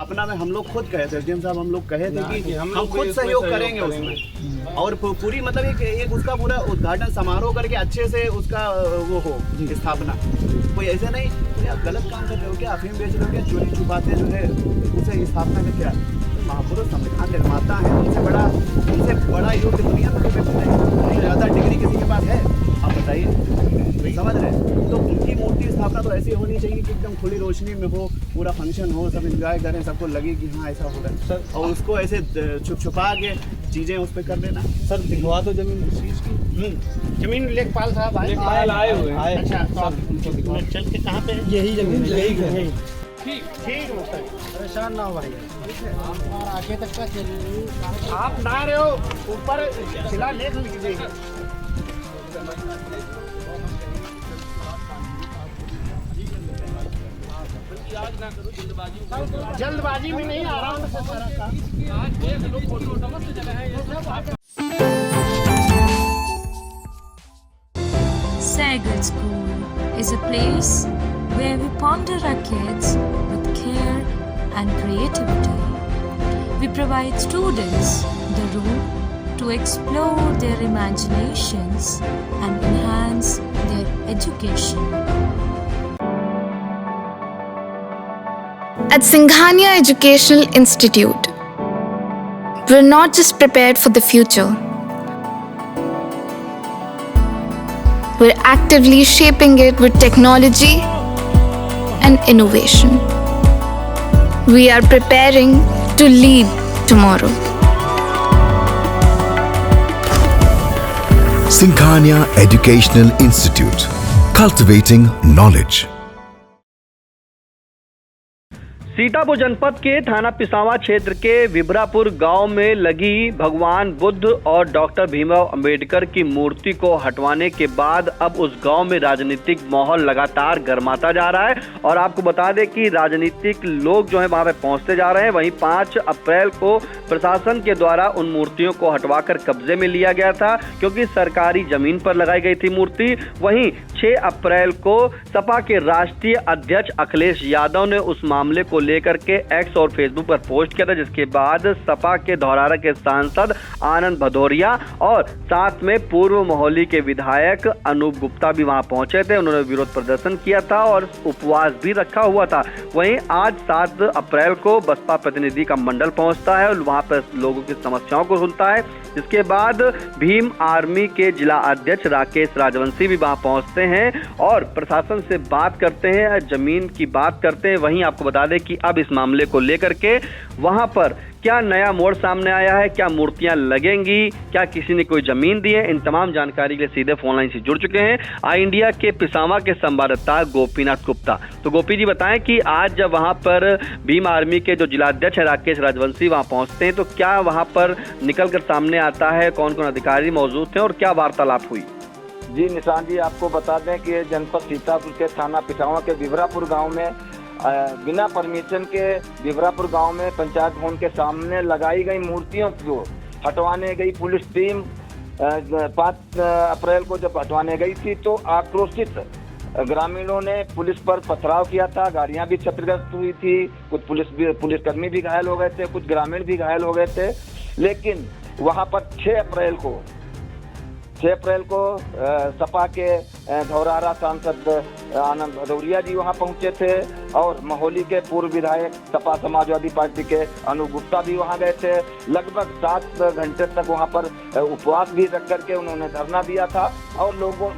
अपना में हम लोग खुद कहे थे, एसडीएम साहब हम लोग कहे थे कि हम खुद सहयोग करेंगे उसमें, और पूरी मतलब एक उसका पूरा उद्घाटन समारोह करके अच्छे से उसका वो हो स्थापना। कोई ऐसे नहीं आप गलत काम कर रहे हो क्या, अफीम बेच रहे हो क्या, चोरी छुपाते जो है उसे स्थापना का क्या। महापुरुष संविधान निर्माता है, उनसे बड़ा योग दुनिया में नहीं, ज़्यादा डिग्री किसी के पास है आप बताइए, समझ रहे हैं। तो उनकी मूर्ति स्थापना तो ऐसी होनी चाहिए कि एकदम खुली रोशनी में हो, पूरा फंक्शन हो, सब एंजॉय करें, सबको लगे कि हाँ ऐसा हो रहा है, और उसको ऐसे छुपा के चीज़ें उस पर कर देना। सर दिखवा दो जमीन चीज़ की, जमीन लेखपाल साहब आए हुए हैं। अच्छा तो आप उनको दिखवा चल के कहाँ पे यही जमीन यही ठीक हो सर, परेशान ना हो भाई। और आगे तक का चलिए, आप ना रहे हो ऊपर शिलालेख लिख दीजिए। जल्दबाजी में नहीं, आराम से सारा काम। Sagar School is a place where we ponder our kids with care and creativity. We provide students the room to explore their imaginations and enhance their education. At Singhania Educational Institute, we're not just prepared for the future, we're actively shaping it with technology and innovation. We are preparing to lead tomorrow. Singhania Educational Institute, cultivating knowledge. Sitapur जनपद के थाना पिसावा क्षेत्र के विभरापुर गांव में लगी भगवान बुद्ध और डॉक्टर भीमराव अंबेडकर की मूर्ति को हटवाने के बाद अब उस गांव में राजनीतिक माहौल लगातार गर्माता जा रहा है। और आपको बता दें कि राजनीतिक लोग जो है वहां पे पहुंचते जा रहे हैं। वहीं 5 अप्रैल को प्रशासन के द्वारा उन मूर्तियों को हटवाकर कब्जे में लिया गया था, क्योंकि सरकारी जमीन पर लगाई गई थी मूर्ति। वहीं 6 अप्रैल को सपा के राष्ट्रीय अध्यक्ष अखिलेश यादव ने उस मामले को लेकर के एक्स और फेसबुक पर पोस्ट किया था, जिसके बाद सपा के धौरहरा के सांसद आनंद भदौरिया और साथ में पूर्व मोहाली के विधायक अनूप गुप्ता भी वहां पहुंचे थे। उन्होंने विरोध प्रदर्शन किया था और उपवास भी रखा हुआ था। वहीं आज 7 अप्रैल को बसपा प्रतिनिधि का मंडल पहुंचता है और वहां पर लोगों की समस्याओं को सुनता है। इसके बाद भीम आर्मी के जिला अध्यक्ष राकेश राजवंशी भी वहां पहुंचते हैं और प्रशासन से बात करते हैं, जमीन की बात करते हैं। वहीं आपको बता दें कि अब इस मामले को लेकर के वहां पर क्या नया मोड़ सामने आया है, क्या मूर्तियां लगेंगी, क्या किसी ने कोई जमीन दी है, इन तमाम जानकारी के लिए सीधे फोन लाइन से जुड़ चुके हैं आई इंडिया के पिसावा के संवाददाता गोपीनाथ गुप्ता। तो गोपी जी बताएं कि आज जब वहां पर भीम आर्मी के जो जिलाध्यक्ष है राकेश राजवंशी वहां पहुंचते हैं तो क्या वहां पर निकल कर सामने आता है, कौन कौन अधिकारी मौजूद थे और क्या वार्तालाप हुई? जी निशान जी, आपको बता दें कि जनपद सीतापुर के थाना पिसावा के विभरापुर गांव में बिना परमिशन के विभरापुर गांव में पंचायत भवन के सामने लगाई गई मूर्तियों को हटवाने गई पुलिस टीम 5 अप्रैल को जब हटवाने गई थी तो आक्रोशित ग्रामीणों ने पुलिस पर पथराव किया था। गाड़ियां भी क्षतिग्रस्त हुई थी, कुछ पुलिसकर्मी भी घायल हो गए थे, कुछ ग्रामीण भी घायल हो गए थे। लेकिन वहां पर 6 अप्रैल को सपा के धौरहरा सांसद आनंद भदौरिया जी वहां पहुंचे थे और मोहाली के पूर्व विधायक सपा समाजवादी पार्टी के अनूप गुप्ता भी वहां गए थे। लगभग 7 घंटे तक वहां पर उपवास भी रख करके उन्होंने धरना दिया था और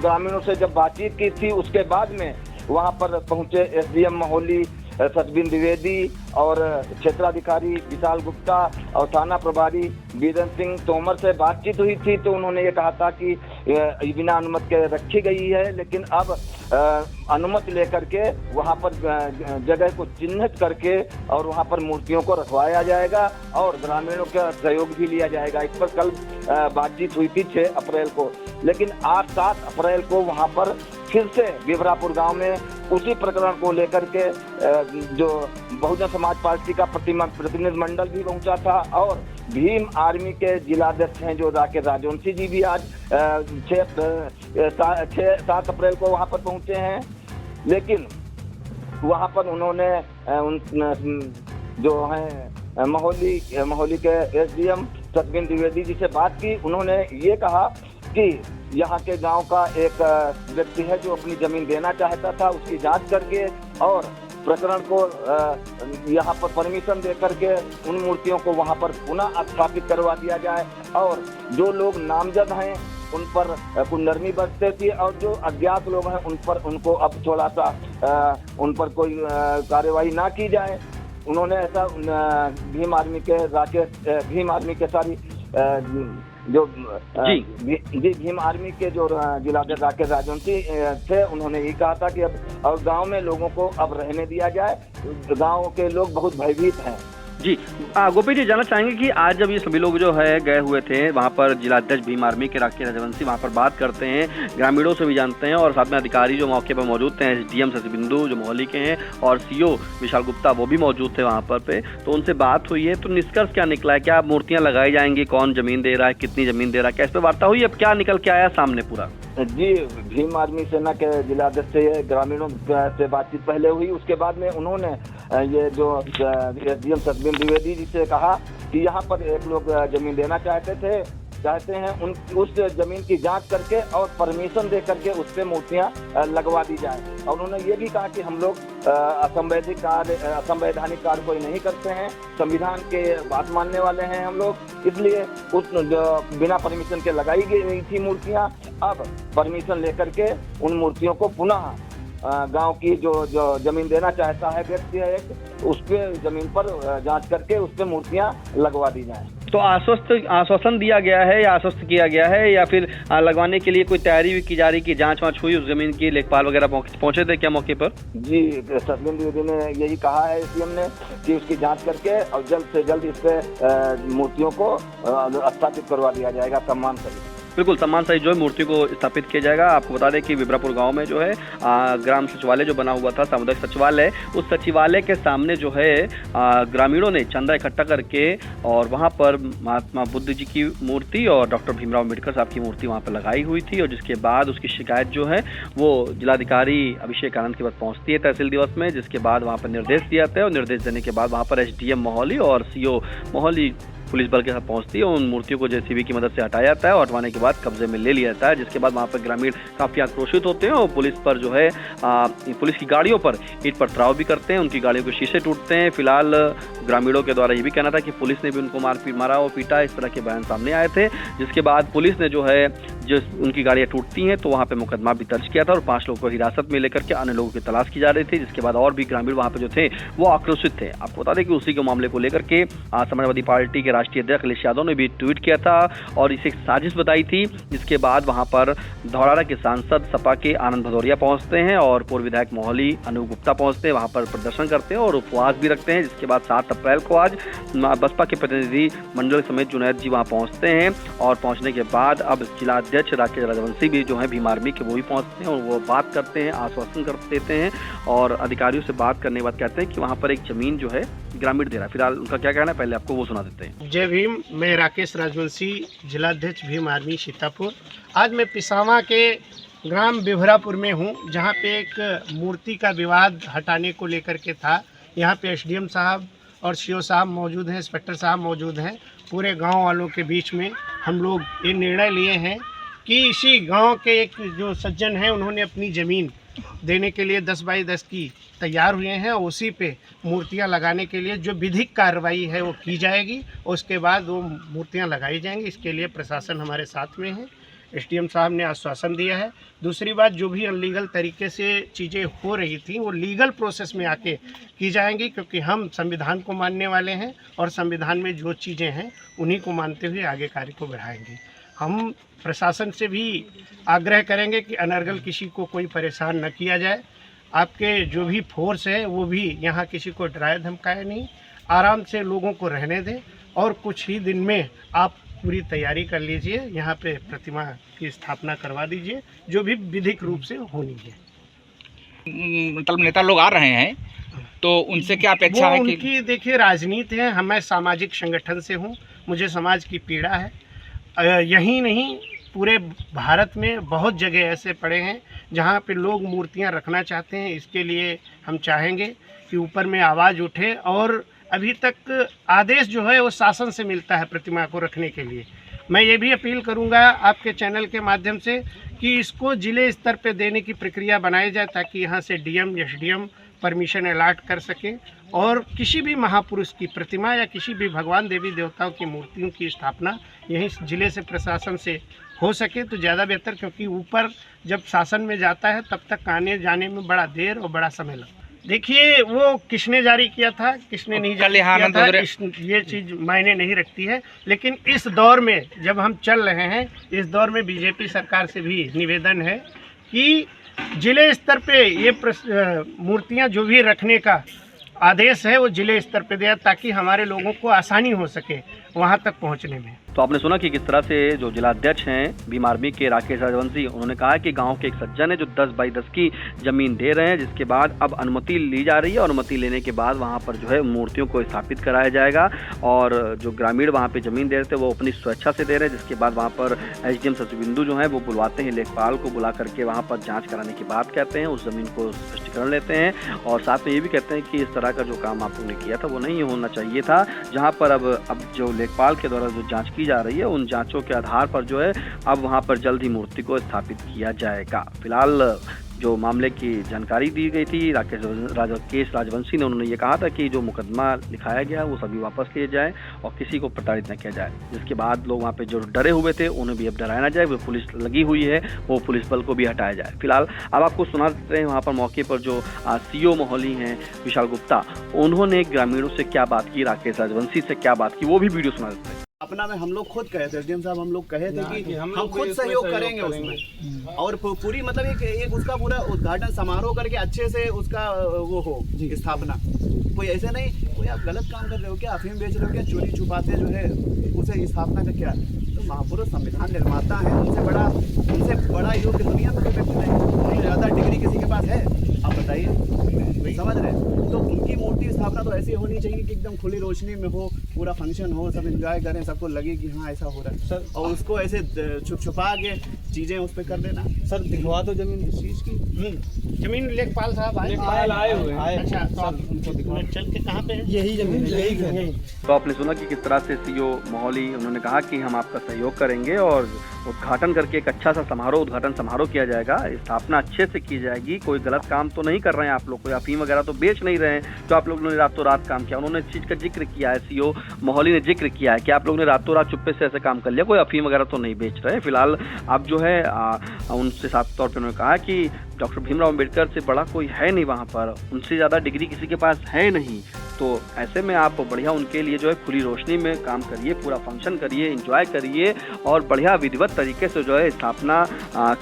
ग्रामीणों से जब बातचीत की थी उसके बाद में वहां पर पहुंचे एसडीएम मोहाली सतबिन द्विवेदी और क्षेत्राधिकारी विशाल गुप्ता और थाना प्रभारी बीरेंद्र सिंह तोमर से बातचीत हुई थी। तो उन्होंने ये कहा था कि बिना अनुमति के रखी गई है, लेकिन अब अनुमति लेकर के वहां पर जगह को चिन्हित करके और वहां पर मूर्तियों को रखवाया जाएगा और ग्रामीणों का सहयोग भी लिया जाएगा। इस पर कल बातचीत हुई थी 6 अप्रैल को, लेकिन आज 7 अप्रैल को वहां पर फिर से विभरापुर गांव में उसी प्रकरण को लेकर के जो बहुजन समाज पार्टी का प्रतिनिधि मंडल भी पहुंचा था और भीम आर्मी के जिलाध्यक्ष हैं जो राकेश राजवंशी जी भी आज 7 अप्रैल को वहां पर पहुंचे हैं। लेकिन वहां पर उन्होंने जो हैं महोली के SDM सतबिन द्विवेदी जी से बात की। उन्होंने ये कहा कि यहाँ के गांव का एक व्यक्ति है जो अपनी जमीन देना चाहता था, उसकी जांच करके और प्रकरण को यहाँ पर परमिशन दे करके उन मूर्तियों को वहाँ पर पुनः स्थापित करवा दिया जाए और जो लोग नामजद हैं उन पर कुंडरनी बरतते थी और जो अज्ञात लोग हैं उनको अब थोड़ा सा उन पर कोई कार्यवाही ना की जाए। उन्होंने ऐसा भीम आर्मी के सारी जो भीम आर्मी के जो जिलाध्यक्ष राकेश राजवंशी थे, उन्होंने ये कहा था कि अब और गांव में लोगों को अब रहने दिया जाए, गांव के लोग बहुत भयभीत हैं। जी गोपी जी, जानना चाहेंगे कि आज जब ये सभी लोग जो है गए हुए थे वहाँ पर जिलाध्यक्ष भीम आर्मी के राकेश राजवंशी वहाँ पर बात करते हैं, ग्रामीणों से भी जानते हैं और साथ में अधिकारी जो मौके पर मौजूद थे, SDM शशिबिंदु जो मोहाली के हैं और CO विशाल गुप्ता वो भी मौजूद थे वहाँ पर तो उनसे बात हुई है। तो निष्कर्ष क्या निकला है? क्या मूर्तियाँ लगाई जाएंगी? कौन जमीन दे रहा है? कितनी जमीन दे रहा है? क्या इस पर वार्ता हुई? अब क्या निकल के आया सामने पूरा? जी, भीम आर्मी सेना के जिलाध्यक्ष से ग्रामीणों से बातचीत पहले हुई, उसके बाद में उन्होंने ये जो SDM सतबिन द्विवेदी जी से कहा कि यहाँ पर एक लोग जमीन देना चाहते हैं उस जमीन की जांच करके और परमिशन दे करके उस पर मूर्तियाँ लगवा दी जाए। और उन्होंने ये भी कहा कि हम लोग असंवैधानिक कार्य कोई नहीं करते हैं, संविधान के बात मानने वाले हैं हम लोग, इसलिए उस बिना परमिशन के लगाई गई थी मूर्तियाँ, अब परमिशन लेकर के उन मूर्तियों को पुनः गांव की जो जमीन देना चाहता है व्यक्ति है एक, उस पे जमीन पर जांच करके उस पे मूर्तियां लगवा दी जाएं। तो आश्वासन दिया गया है या आश्वस्त किया गया है या फिर लगवाने के लिए कोई तैयारी भी की जा रही कि जांच वाँच हुई, उस जमीन की लेखपाल वगैरह पहुंचे थे क्या मौके पर? जी, सतबिन द्विवेदी ने यही कहा है SDM ने कि उसकी जांच करके और जल्द से जल्द इस पे मूर्तियों को स्थापित करवा दिया जाएगा सम्मान सहित। बिल्कुल, सम्मान सहित जो है मूर्ति को स्थापित किया जाएगा। आपको बता दें कि विभरापुर गांव में जो है ग्राम सचिवालय जो बना हुआ था, सामुदायिक सचिवालय, उस सचिवालय के सामने जो है ग्रामीणों ने चंदा इकट्ठा करके और वहां पर महात्मा बुद्ध जी की मूर्ति और डॉक्टर भीमराव अम्बेडकर साहब की मूर्ति वहां पर लगाई हुई थी और जिसके बाद उसकी शिकायत जो है वो जिलाधिकारी अभिषेक आनंद के पास पहुंचती है तहसील दिवस में, जिसके बाद वहाँ पर निर्देश दिया जाता है और निर्देश देने के बाद वहाँ पर SDM मोहाली और CO मोहाली पुलिस बल के साथ पहुंचती है। उन मूर्तियों को JCB की मदद से हटाया जाता है और हटवाने के बाद कब्जे में ले लिया जाता है, जिसके बाद वहां पर ग्रामीण काफी आक्रोशित होते हैं और पुलिस पर जो है पुलिस की गाड़ियों पर ईंट पथराव भी करते हैं, उनकी गाड़ियों के शीशे टूटते हैं। फिलहाल ग्रामीणों के द्वारा ये भी कहना था कि पुलिस ने भी उनको मारा और पीटा, इस तरह के बयान सामने आए थे, जिसके बाद पुलिस ने जो है उनकी गाड़ियां टूटती हैं तो वहां पे मुकदमा भी दर्ज किया था और 5 लोगों को हिरासत में लेकर के अन्य लोगों की तलाश की जा रही थी, जिसके बाद और भी ग्रामीण वहां पे जो थे वो आक्रोशित थे। आपको बता दें कि उसी के मामले को लेकर के समाजवादी पार्टी के राष्ट्रीय अध्यक्ष अखिलेश यादव ने भी ट्वीट किया था और इसे साजिश बताई थी, जिसके बाद वहां पर धौलारा के सांसद सपा के आनंद भदौरिया पहुंचते हैं और पूर्व विधायक मोहाली अनूप गुप्ता पहुंचते हैं, वहां पर प्रदर्शन करते हैं और उपवास भी रखते हैं। जिसके बाद 7 अप्रैल को आज बसपा के प्रतिनिधि मंडल समेत जुनैद जी वहां पहुंचते हैं और पहुंचने के बाद अब जिलाध्यक्ष राकेश राजवंशी भी जो है भीम आर्मी के वो भी पहुंचते हैं और वो बात करते हैं, आश्वासन कर देते हैं और अधिकारियों से बात करने के बाद कहते हैं कि वहां पर एक जमीन जो है ग्रामीण दे रहा है। फिलहाल उनका क्या कहना है पहले आपको वो सुना देते हैं। जय भीम, मैं राकेश राजवंशी, जिलाध्यक्ष भीम आर्मी सीतापुर। आज मैं पिसावा के ग्राम विभरापुर में हूँ, जहाँ पे एक मूर्ति का विवाद हटाने को लेकर के था। यहाँ पे SDM साहब और CO साहब मौजूद हैं, इंस्पेक्टर साहब मौजूद हैं। पूरे गांव वालों के बीच में हम लोग ये निर्णय लिए हैं कि इसी गांव के एक जो सज्जन हैं उन्होंने अपनी ज़मीन देने के लिए 10 बाई 10 की तैयार हुए हैं और उसी पे मूर्तियां लगाने के लिए जो विधिक कार्रवाई है वो की जाएगी और उसके बाद वो मूर्तियां लगाई जाएंगी। इसके लिए प्रशासन हमारे साथ में है, SDM साहब ने आश्वासन दिया है। दूसरी बात, जो भी अनलीगल तरीके से चीज़ें हो रही थी वो लीगल प्रोसेस में आके की जाएंगी, क्योंकि हम संविधान को मानने वाले हैं और संविधान में जो चीज़ें हैं उन्हीं को मानते हुए आगे कार्य को बढ़ाएंगे। हम प्रशासन से भी आग्रह करेंगे कि अनर्गल किसी को कोई परेशान न किया जाए। आपके जो भी फोर्स है वो भी यहाँ किसी को डराए धमकाए नहीं, आराम से लोगों को रहने दें और कुछ ही दिन में आप पूरी तैयारी कर लीजिए, यहाँ पे प्रतिमा की स्थापना करवा दीजिए जो भी विधिक रूप से होनी है। मतलब नेता लोग आ रहे हैं तो उनसे क्या अपेक्षा है? उनकी देखिए राजनीति है, मैं सामाजिक संगठन से हूँ, मुझे समाज की पीड़ा है। यही नहीं, पूरे भारत में बहुत जगह ऐसे पड़े हैं जहाँ पे लोग मूर्तियाँ रखना चाहते हैं। इसके लिए हम चाहेंगे कि ऊपर में आवाज़ उठे और अभी तक आदेश जो है वो शासन से मिलता है प्रतिमा को रखने के लिए। मैं ये भी अपील करूंगा आपके चैनल के माध्यम से कि इसको जिले स्तर पे देने की प्रक्रिया बनाई जाए, ताकि यहाँ से डीएम एसडीएम परमिशन अलॉट कर सके और किसी भी महापुरुष की प्रतिमा या किसी भी भगवान देवी देवताओं की मूर्तियों की स्थापना यहीं जिले से प्रशासन से हो सके तो ज़्यादा बेहतर, क्योंकि ऊपर जब शासन में जाता है तब तक आने जाने में बड़ा देर और बड़ा समय लगता है। देखिए वो किसने जारी किया था किसने नहीं जारी किया था ये चीज़ मायने नहीं रखती है, लेकिन इस दौर में जब हम चल रहे हैं, इस दौर में बीजेपी सरकार से भी निवेदन है कि जिले स्तर पे ये मूर्तियां जो भी रखने का आदेश है वो जिले स्तर पे दिया, ताकि हमारे लोगों को आसानी हो सके वहाँ तक पहुँचने में। तो आपने सुना कि किस तरह से जो जिलाध्यक्ष हैं भीम आर्मी के राकेश राजवंशी, उन्होंने कहा कि गांव के एक सज्जन है जो 10 बाई 10 की जमीन दे रहे हैं, जिसके बाद अब अनुमति ली जा रही है। अनुमति लेने के बाद वहां पर जो है मूर्तियों को स्थापित कराया जाएगा और जो ग्रामीण वहां पे जमीन दे रहे थे वो अपनी स्वेच्छा से दे रहे हैं, जिसके बाद वहां पर एसडीएम शशिबिंदु जो है वो बुलवाते हैं, लेखपाल को बुला करके वहाँ पर जाँच कराने की बात कहते हैं, उस जमीन को स्पष्टीकरण लेते हैं और साथ में ये भी कहते हैं कि इस तरह का जो काम आप लोगों ने किया था वो नहीं होना चाहिए था। जहाँ पर अब जो लेखपाल के द्वारा जो जाँच की जा रही है उन जांचों के आधार पर जो है अब वहां पर जल्द ही मूर्ति को स्थापित किया जाएगा। फिलहाल जो मामले की जानकारी दी गई थी राकेश राजवंशी ने, उन्होंने ये कहा था कि जो मुकदमा लिखाया गया वो सभी वापस लिए जाए और किसी को प्रताड़ित न किया जाए, जिसके बाद लोग वहाँ पे जो डरे हुए थे उन्हें भी अब डराया ना जाए। वो पुलिस लगी हुई है, वो पुलिस बल को भी हटाया जाए। फिलहाल अब आपको सुना देते हैं वहाँ पर मौके पर जो सीओ मोहाली हैं विशाल गुप्ता, उन्होंने ग्रामीणों से क्या बात की, राकेश राजवंशी से क्या बात की, वो भी वीडियो सुना देते हैं। अपना में हम लोग खुद कहे थे, एसडीएम साहब हम लोग कहे थे कि हम खुद सहयोग करेंगे उसमें, और पूरी मतलब एक उसका पूरा उद्घाटन समारोह करके अच्छे से उसका वो हो स्थापना। कोई ऐसे नहीं कोई आप गलत काम कर रहे हो क्या, अफीम बेच रहे हो क्या, चोरी छुपाते जो है उसे स्थापना का क्या। तो महापुरुष संविधान निर्माता है, उनसे बड़ा योग्य दुनिया में कोई व्यक्ति नहीं, ज़्यादा डिग्री किसी के पास है आप बताइए, समझ रहे हैं। तो उनकी मूर्ति स्थापना तो ऐसी होनी चाहिए कि एकदम खुली रोशनी में हो, पूरा फंक्शन हो, सब एंजॉय करें, सबको लगे कि हाँ ऐसा हो रहा है सर, और उसको ऐसे छुपा के चीज़ें उस पर कर देना। सर दिखवा तो जमीन इस चीज़ की जमीन लेखपाल साहब आए हुए हैं। अच्छा तो आप उनको दिखाओ चल के कहाँ पे है? यही जमीन यही। तो आपने सुना कि किस तरह से सीओ मोहाली उन्होंने कहा कि हम आपका सहयोग करेंगे और उद्घाटन करके एक अच्छा सा उद्घाटन समारोह किया जाएगा, स्थापना अच्छे से की जाएगी। कोई गलत काम तो नहीं कर रहे हैं आप लोग, कोई अफीम वगैरह तो बेच नहीं रहे हैं जो आप लोगों ने रातों रात काम किया। उन्होंने इस चीज़ का जिक्र किया है, सीओ मोहाली ने जिक्र किया है कि आप लोगों ने रातों रात चुप्पे से ऐसे काम कर लिया, कोई अफीम वगैरह तो नहीं बेच रहे हैं। फिलहाल अब जो है उनसे साफ तौर पर उन्होंने कहा कि डॉक्टर भीमराव अम्बेडकर से बड़ा कोई है नहीं वहाँ पर, उनसे ज़्यादा डिग्री किसी के पास है नहीं। तो ऐसे में आप बढ़िया उनके लिए जो है खुली रोशनी में काम करिए, पूरा फंक्शन करिए, एंजॉय करिए और बढ़िया विधिवत तरीके से जो है स्थापना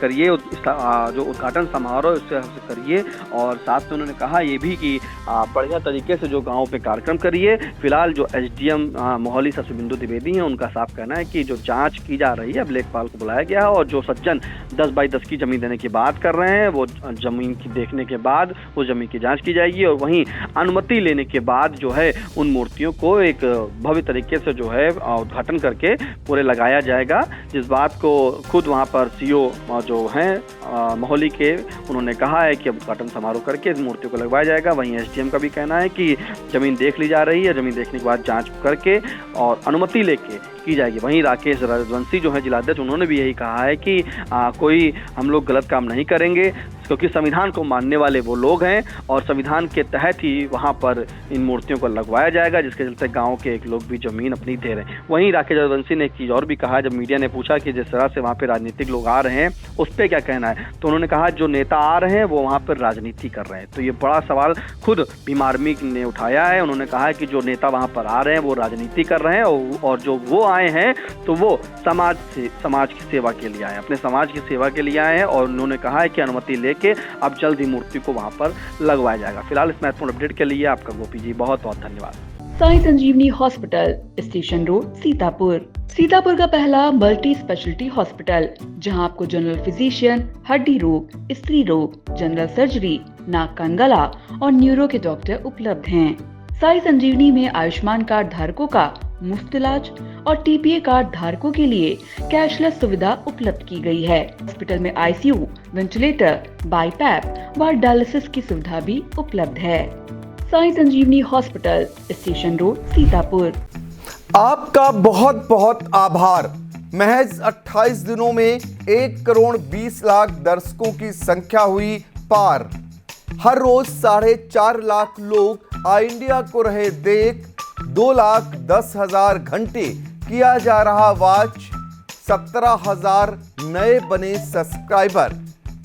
करिए, जो उद्घाटन समारोह उससे करिए। और साथ में उन्होंने कहा ये भी कि बढ़िया तरीके से जो गाँव पे कार्यक्रम करिए। फिलहाल जो एसडीएम मोहाली शशिबिंदु द्विवेदी हैं उनका साफ कहना है कि जो जाँच की जा रही है, अब लेखपाल को बुलाया गया है और जो सज्जन 10 बाई 10 की जमीन देने की बात कर रहे हैं वो जमीन की देखने के बाद वो जमीन की जाँच की जाएगी और वहीं अनुमति लेने के बाद जो है उन मूर्तियों को एक भव्य तरीके से जो है उद्घाटन करके पूरे लगाया जाएगा, जिस बात को खुद वहां पर सीओ जो हैं मोहाली के उन्होंने कहा है कि अब उद्घाटन समारोह करके इस मूर्तियों को लगवाया जाएगा। वहीं एसडीएम का भी कहना है कि जमीन देख ली जा रही है, जमीन देखने के बाद जांच करके और अनुमति लेके की जाएगी। वहीं राकेश राजवंशी जो है जिलाध्यक्ष, उन्होंने भी यही कहा है कि कोई हम लोग गलत काम नहीं करेंगे, क्योंकि संविधान को मानने वाले वो लोग हैं और संविधान के तहत ही वहाँ पर इन मूर्तियों को लगवाया जाएगा, जिसके चलते गांव के एक लोग भी जमीन अपनी दे रहे हैं। वहीं राकेश राजवंशी ने एक चीज़ और भी कहा, जब मीडिया ने पूछा कि जिस तरह से वहाँ पे राजनीतिक लोग आ रहे हैं उस पर क्या कहना है, तो उन्होंने कहा जो नेता आ रहे हैं वो वहाँ पर राजनीति कर रहे हैं। तो ये बड़ा सवाल खुद भीम आर्मी ने उठाया है। उन्होंने कहा है कि जो नेता वहाँ पर आ रहे हैं वो राजनीति कर रहे हैं और जो वो आए हैं तो वो समाज की सेवा के लिए आए हैं, अपने समाज की सेवा के लिए आए हैं और उन्होंने कहा है कि अनुमति लेके अब जल्द ही मूर्ति को वहां पर लगवाया जाएगा। फिलहाल इस महत्वपूर्ण अपडेट के लिए आपका गोपी जी बहुत बहुत धन्यवाद। साई संजीवनी हॉस्पिटल, स्टेशन रोड, सीतापुर का पहला मल्टी स्पेशलिटी हॉस्पिटल, जहां आपको जनरल फिजिशियन, हड्डी रोग, स्त्री रोग, जनरल सर्जरी, नाक कान गला और न्यूरो के डॉक्टर उपलब्ध हैं। साई संजीवनी में आयुष्मान कार्ड धारकों का मुफ्त इलाज और टीपीए कार्ड धारकों के लिए कैशलेस सुविधा उपलब्ध की गई है। हॉस्पिटल में आईसीयू, वेंटिलेटर, बाईपैप व डायलिसिस की सुविधा भी उपलब्ध है। साई संजीवनी हॉस्पिटल, स्टेशन रोड, सीतापुर। आपका बहुत बहुत आभार। महज 28 दिनों में 1,20,00,000 दर्शकों की संख्या हुई पार। हर रोज 4.5 लाख लोग आई इंडिया को रहे देख। 2,10,000 घंटे किया जा रहा वॉच। 17,000 नए बने सब्सक्राइबर।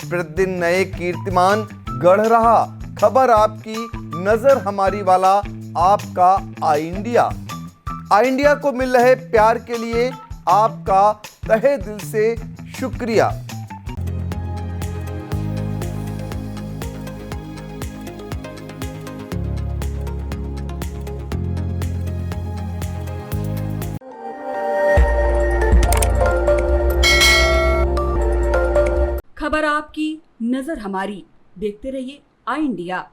प्रतिदिन नए कीर्तिमान गढ़ रहा। खबर आपकी, नजर हमारी वाला आपका आई इंडिया। आई इंडिया को मिल रहे प्यार के लिए आपका तहे दिल से शुक्रिया। खबर आपकी, नजर हमारी। देखते रहिए आई इंडिया।